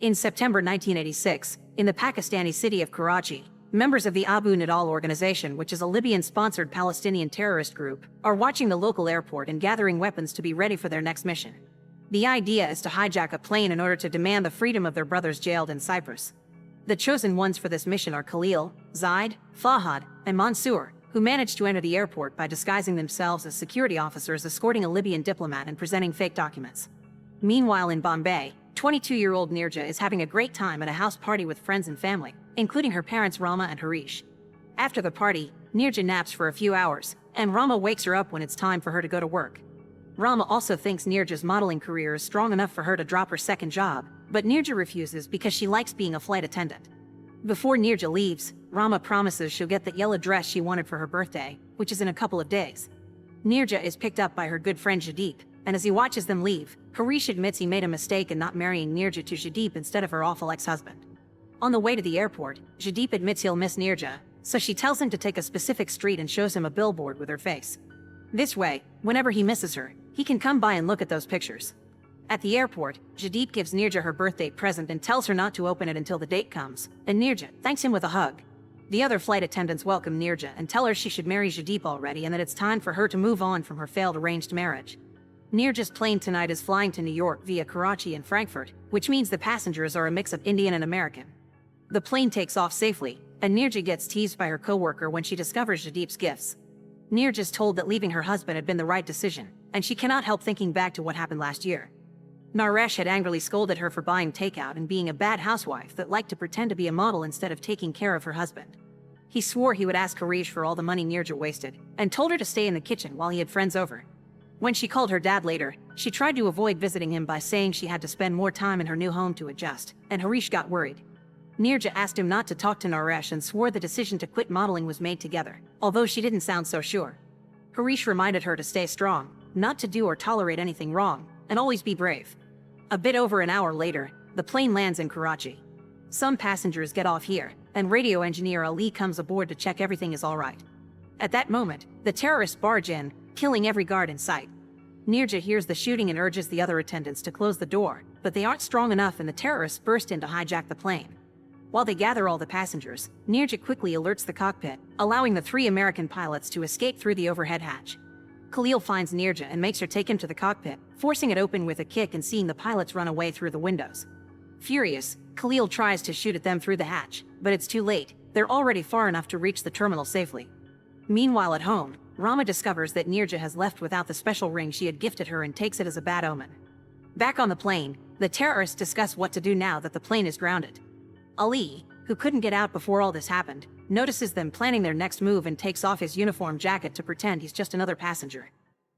In September 1986, in the Pakistani city of Karachi, members of the Abu Nidal organization, which is a Libyan-sponsored Palestinian terrorist group, are watching the local airport and gathering weapons to be ready for their next mission. The idea is to hijack a plane in order to demand the freedom of their brothers jailed in Cyprus. The chosen ones for this mission are Khalil, Zaid, Fahad, and Mansour, who managed to enter the airport by disguising themselves as security officers escorting a Libyan diplomat and presenting fake documents. Meanwhile in Bombay, 22-year-old Neerja is having a great time at a house party with friends and family, including her parents Rama and Harish. After the party, Neerja naps for a few hours, and Rama wakes her up when it's time for her to go to work. Rama also thinks Neerja's modeling career is strong enough for her to drop her second job, but Neerja refuses because she likes being a flight attendant. Before Neerja leaves, Rama promises she'll get the yellow dress she wanted for her birthday, which is in a couple of days. Neerja is picked up by her good friend Jadip, and as he watches them leave, Harish admits he made a mistake in not marrying Neerja to Jadip instead of her awful ex-husband. On the way to the airport, Jadip admits he'll miss Neerja, so she tells him to take a specific street and shows him a billboard with her face. This way, whenever he misses her, he can come by and look at those pictures. At the airport, Jadip gives Neerja her birthday present and tells her not to open it until the date comes, and Neerja thanks him with a hug. The other flight attendants welcome Neerja and tell her she should marry Jadip already and that it's time for her to move on from her failed arranged marriage. Neerja's plane tonight is flying to New York via Karachi and Frankfurt, which means the passengers are a mix of Indian and American. The plane takes off safely, and Neerja gets teased by her coworker when she discovers Jadip's gifts. Neerja's told that leaving her husband had been the right decision, and she cannot help thinking back to what happened last year. Naresh had angrily scolded her for buying takeout and being a bad housewife that liked to pretend to be a model instead of taking care of her husband. He swore he would ask Harish for all the money Neerja wasted, and told her to stay in the kitchen while he had friends over. When she called her dad later, she tried to avoid visiting him by saying she had to spend more time in her new home to adjust, and Harish got worried. Neerja asked him not to talk to Naresh and swore the decision to quit modeling was made together, although she didn't sound so sure. Harish reminded her to stay strong, not to do or tolerate anything wrong, and always be brave. A bit over an hour later, the plane lands in Karachi. Some passengers get off here, and radio engineer Ali comes aboard to check everything is all right. At that moment, the terrorists barge in, killing every guard in sight. Neerja hears the shooting and urges the other attendants to close the door, but they aren't strong enough and the terrorists burst in to hijack the plane. While they gather all the passengers, Neerja quickly alerts the cockpit, allowing the 3 American pilots to escape through the overhead hatch. Khalil finds Neerja and makes her take him to the cockpit, forcing it open with a kick and seeing the pilots run away through the windows. Furious, Khalil tries to shoot at them through the hatch, but it's too late. They're already far enough to reach the terminal safely. Meanwhile at home, Rama discovers that Neerja has left without the special ring she had gifted her and takes it as a bad omen. Back on the plane, the terrorists discuss what to do now that the plane is grounded. Ali, who couldn't get out before all this happened, notices them planning their next move and takes off his uniform jacket to pretend he's just another passenger.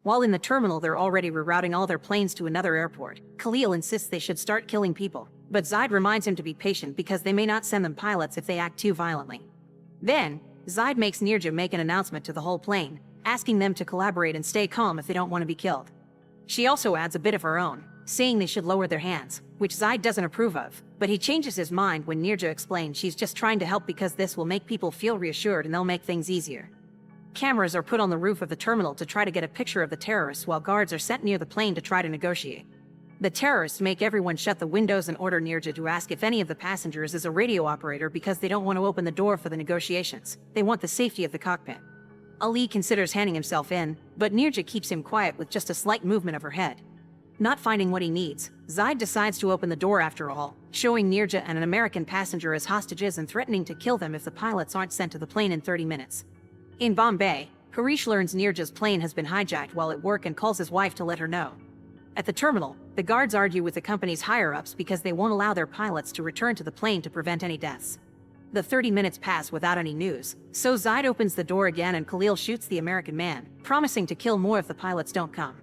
While in the terminal they're already rerouting all their planes to another airport, Khalil insists they should start killing people, but Zaid reminds him to be patient because they may not send them pilots if they act too violently. Then, Zaid makes Neerja make an announcement to the whole plane, asking them to collaborate and stay calm if they don't want to be killed. She also adds a bit of her own, saying they should lower their hands, which Zaid doesn't approve of, but he changes his mind when Neerja explains she's just trying to help because this will make people feel reassured and they'll make things easier. Cameras are put on the roof of the terminal to try to get a picture of the terrorists while guards are sent near the plane to try to negotiate. The terrorists make everyone shut the windows and order Neerja to ask if any of the passengers is a radio operator because they don't want to open the door for the negotiations. They want the safety of the cockpit. Ali considers handing himself in, but Neerja keeps him quiet with just a slight movement of her head. Not finding what he needs, Zaid decides to open the door after all, showing Neerja and an American passenger as hostages and threatening to kill them if the pilots aren't sent to the plane in 30 minutes. In Bombay, Harish learns Neerja's plane has been hijacked while at work and calls his wife to let her know. At the terminal, the guards argue with the company's higher-ups because they won't allow their pilots to return to the plane to prevent any deaths. The 30 minutes pass without any news, so Zaid opens the door again and Khalil shoots the American man, promising to kill more if the pilots don't come.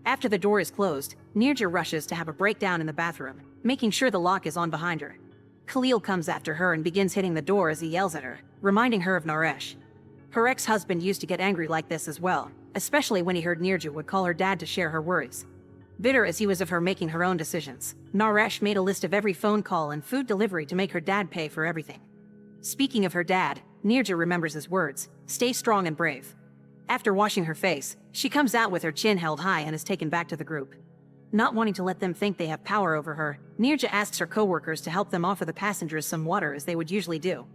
After the door is closed, Neerja rushes to have a breakdown in the bathroom, making sure the lock is on behind her. Khalil comes after her and begins hitting the door as he yells at her, reminding her of Naresh. Her ex-husband used to get angry like this as well, especially when he heard Neerja would call her dad to share her worries. Bitter as he was of her making her own decisions, Naresh made a list of every phone call and food delivery to make her dad pay for everything. Speaking of her dad, Neerja remembers his words, "Stay strong and brave." After washing her face, she comes out with her chin held high and is taken back to the group. Not wanting to let them think they have power over her, Neerja asks her co-workers to help them offer the passengers some water as they would usually do.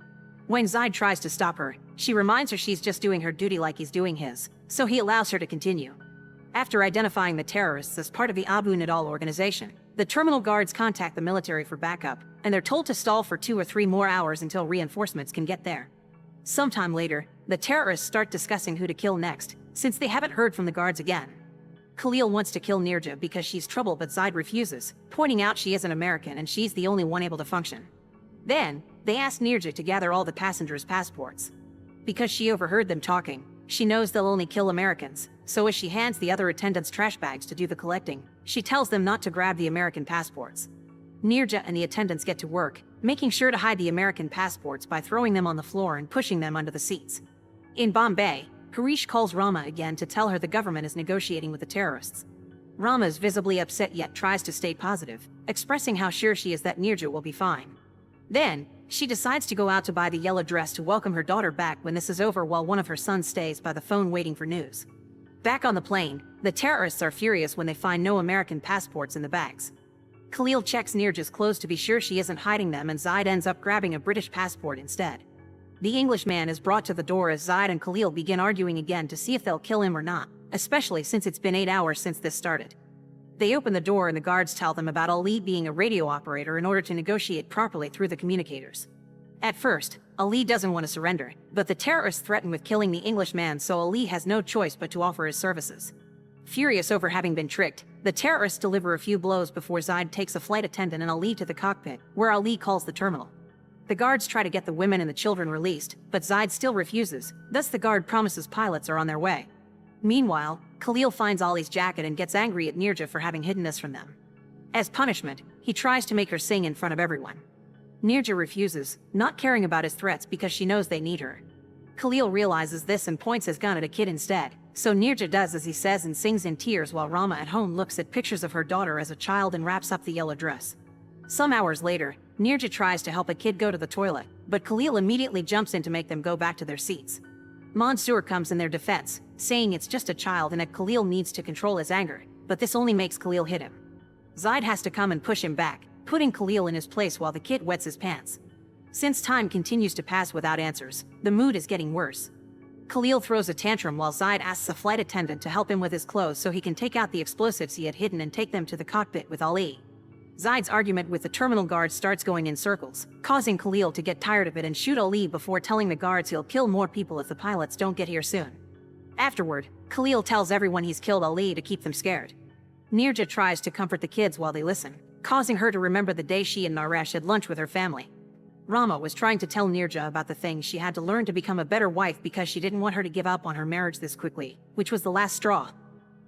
When Zaid tries to stop her, she reminds her she's just doing her duty like he's doing his, so he allows her to continue. After identifying the terrorists as part of the Abu Nidal organization, the terminal guards contact the military for backup, and they're told to stall for 2 or 3 more hours until reinforcements can get there. Sometime later, the terrorists start discussing who to kill next, since they haven't heard from the guards again. Khalil wants to kill Neerja because she's trouble, but Zaid refuses, pointing out she is an American and she's the only one able to function. Then, they ask Neerja to gather all the passengers' passports. Because she overheard them talking, she knows they'll only kill Americans, so as she hands the other attendants trash bags to do the collecting, she tells them not to grab the American passports. Neerja and the attendants get to work, making sure to hide the American passports by throwing them on the floor and pushing them under the seats. In Bombay, Harish calls Rama again to tell her the government is negotiating with the terrorists. Rama is visibly upset yet tries to stay positive, expressing how sure she is that Neerja will be fine. Then, she decides to go out to buy the yellow dress to welcome her daughter back when this is over, while one of her sons stays by the phone waiting for news. Back on the plane, the terrorists are furious when they find no American passports in the bags. Khalil checks Neerja's clothes to be sure she isn't hiding them, and Zaid ends up grabbing a British passport instead. The Englishman is brought to the door as Zaid and Khalil begin arguing again to see if they'll kill him or not, especially since it's been 8 hours since this started. They open the door and the guards tell them about Ali being a radio operator in order to negotiate properly through the communicators. At first, Ali doesn't want to surrender, but the terrorists threaten with killing the Englishman, so Ali has no choice but to offer his services. Furious over having been tricked, the terrorists deliver a few blows before Zaid takes a flight attendant and Ali to the cockpit, where Ali calls the terminal. The guards try to get the women and the children released, but Zaid still refuses, thus the guard promises pilots are on their way. Meanwhile, Khalil finds Ali's jacket and gets angry at Neerja for having hidden this from them. As punishment, he tries to make her sing in front of everyone. Neerja refuses, not caring about his threats because she knows they need her. Khalil realizes this and points his gun at a kid instead, so Neerja does as he says and sings in tears while Rama at home looks at pictures of her daughter as a child and wraps up the yellow dress. Some hours later, Neerja tries to help a kid go to the toilet, but Khalil immediately jumps in to make them go back to their seats. Mansoor comes in their defense, saying it's just a child and that Khalil needs to control his anger, but this only makes Khalil hit him. Zaid has to come and push him back, putting Khalil in his place while the kid wets his pants. Since time continues to pass without answers, the mood is getting worse. Khalil throws a tantrum while Zaid asks a flight attendant to help him with his clothes so he can take out the explosives he had hidden and take them to the cockpit with Ali. Zaid's argument with the terminal guard starts going in circles, causing Khalil to get tired of it and shoot Ali before telling the guards he'll kill more people if the pilots don't get here soon. Afterward, Khalil tells everyone he's killed Ali to keep them scared. Neerja tries to comfort the kids while they listen, causing her to remember the day she and Naresh had lunch with her family. Rama was trying to tell Neerja about the things she had to learn to become a better wife because she didn't want her to give up on her marriage this quickly, which was the last straw.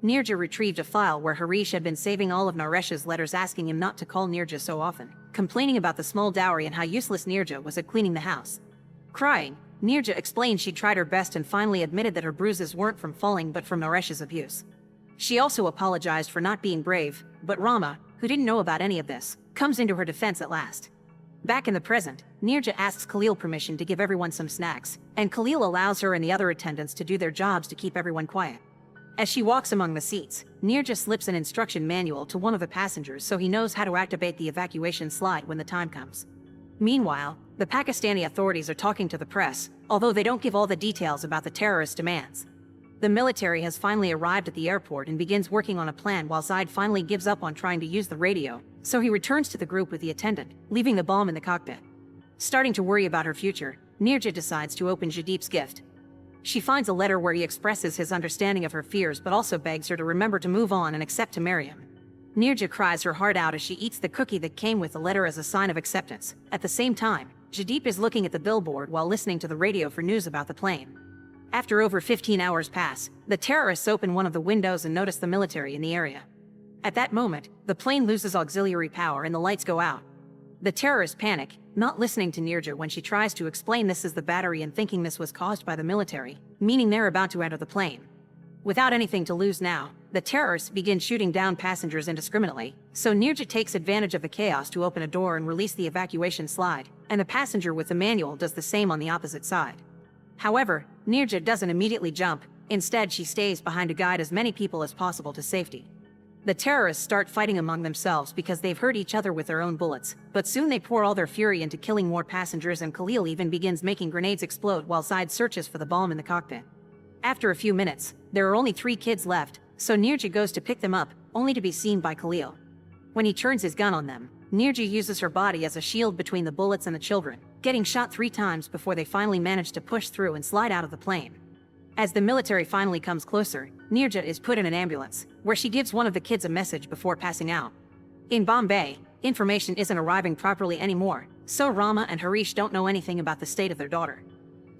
Neerja retrieved a file where Harish had been saving all of Naresh's letters asking him not to call Neerja so often, complaining about the small dowry and how useless Neerja was at cleaning the house. Crying, Neerja explained she'd tried her best and finally admitted that her bruises weren't from falling but from Naresh's abuse. She also apologized for not being brave, but Rama, who didn't know about any of this, comes into her defense at last. Back in the present, Neerja asks Khalil permission to give everyone some snacks, and Khalil allows her and the other attendants to do their jobs to keep everyone quiet. As she walks among the seats, Neerja slips an instruction manual to one of the passengers so he knows how to activate the evacuation slide when the time comes. Meanwhile, the Pakistani authorities are talking to the press, although they don't give all the details about the terrorist demands. The military has finally arrived at the airport and begins working on a plan while Zaid finally gives up on trying to use the radio, so he returns to the group with the attendant, leaving the bomb in the cockpit. Starting to worry about her future, Neerja decides to open Jadip's gift. She finds a letter where he expresses his understanding of her fears but also begs her to remember to move on and accept to marry him. Neerja cries her heart out as she eats the cookie that came with the letter as a sign of acceptance. At the same time, Jadip is looking at the billboard while listening to the radio for news about the plane. After over 15 hours pass, the terrorists open one of the windows and notice the military in the area. At that moment, the plane loses auxiliary power and the lights go out. The terrorists panic, not listening to Neerja when she tries to explain this is the battery and thinking this was caused by the military, meaning they're about to enter the plane. Without anything to lose now, the terrorists begin shooting down passengers indiscriminately, so Neerja takes advantage of the chaos to open a door and release the evacuation slide, and the passenger with the manual does the same on the opposite side. However, Neerja doesn't immediately jump, instead she stays behind to guide as many people as possible to safety. The terrorists start fighting among themselves because they've hurt each other with their own bullets, but soon they pour all their fury into killing more passengers, and Khalil even begins making grenades explode while Zaid searches for the bomb in the cockpit. After a few minutes, there are only 3 kids left, so Neerja goes to pick them up, only to be seen by Khalil. When he turns his gun on them, Neerja uses her body as a shield between the bullets and the children, getting shot 3 times before they finally manage to push through and slide out of the plane. As the military finally comes closer, Neerja is put in an ambulance, where she gives one of the kids a message before passing out. In Bombay, information isn't arriving properly anymore, so Rama and Harish don't know anything about the state of their daughter.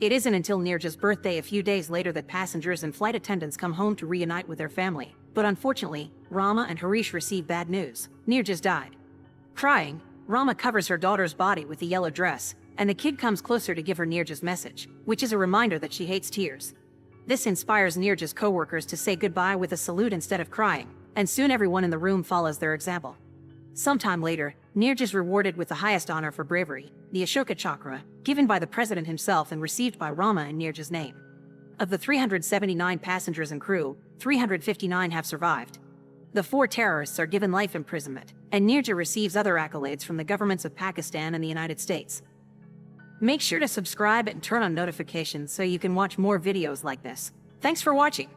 It isn't until Neerja's birthday a few days later that passengers and flight attendants come home to reunite with their family, but unfortunately, Rama and Harish receive bad news. Neerja's died. Crying, Rama covers her daughter's body with the yellow dress, and the kid comes closer to give her Neerja's message, which is a reminder that she hates tears. This inspires Neerja's co-workers to say goodbye with a salute instead of crying, and soon everyone in the room follows their example. Sometime later, Neerja is rewarded with the highest honor for bravery, the Ashoka Chakra, given by the president himself and received by Rama in Neerja's name. Of the 379 passengers and crew, 359 have survived. The 4 terrorists are given life imprisonment, and Neerja receives other accolades from the governments of Pakistan and the United States. Make sure to subscribe and turn on notifications so you can watch more videos like this. Thanks for watching.